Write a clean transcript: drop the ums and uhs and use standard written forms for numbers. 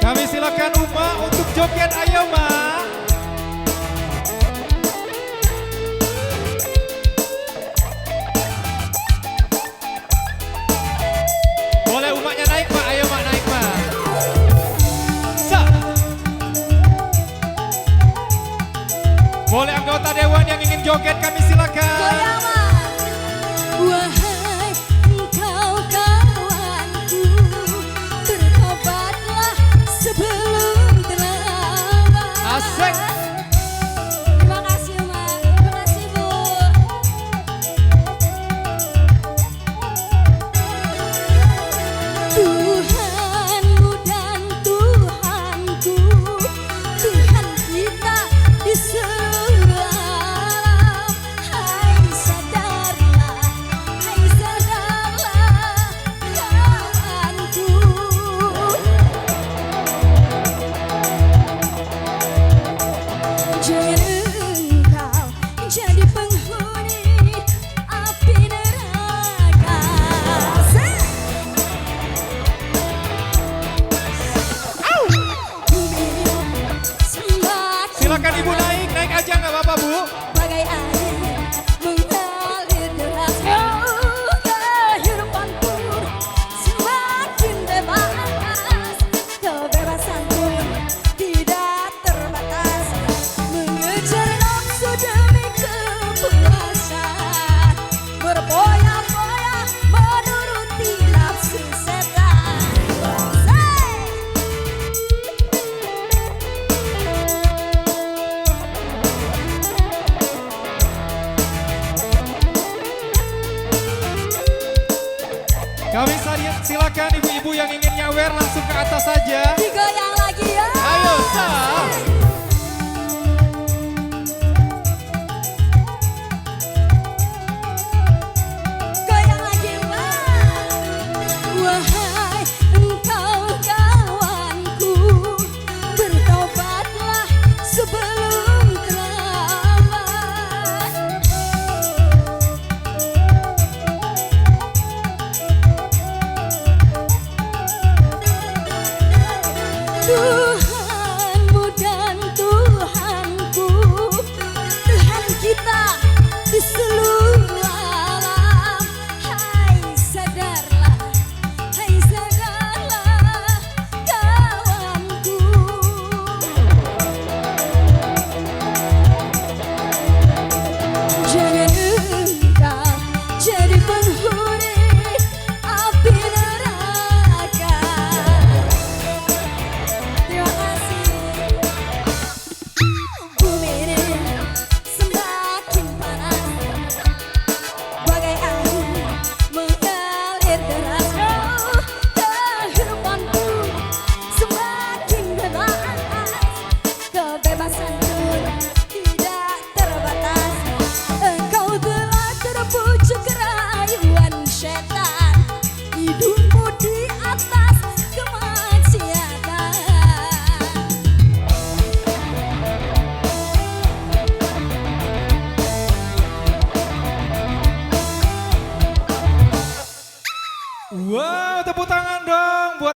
Kami silakan Uma untuk joget, ayo Ma. Boleh Umanya naik Ma, ayo Ma naik Ma. Sa. Boleh anggota Dewan yang ingin joget kami silakan. Goyang Ma. Wahai engkau kawanku, bertobatlah sebelum terlambat. Asik. Terima kasih Ma, terima kasih Bu. Tuhanmu dan Tuhanku, Tuhan kita di seluruh alam. Hai sadarlah kawanku. Jangan engkau jadi penghuni api neraka. Silakan Ibu naik, naik aja nggak apa-apa Bu. Bagai air mengalir deras kehidupan pun semakin bebas. Kebebasan pun tidak terbatas, mengejar nafsu demi kepuasan, berpoya-poya menuruti nafsu setan. Kami silakan ibu-ibu yang ingin nyawer langsung ke atas saja. Digoyang lagi ya. Ayo Sa. Goyang lagi Wah. Wahai engkau kawanku, bertobatlah sebelum terlambat. Tuhan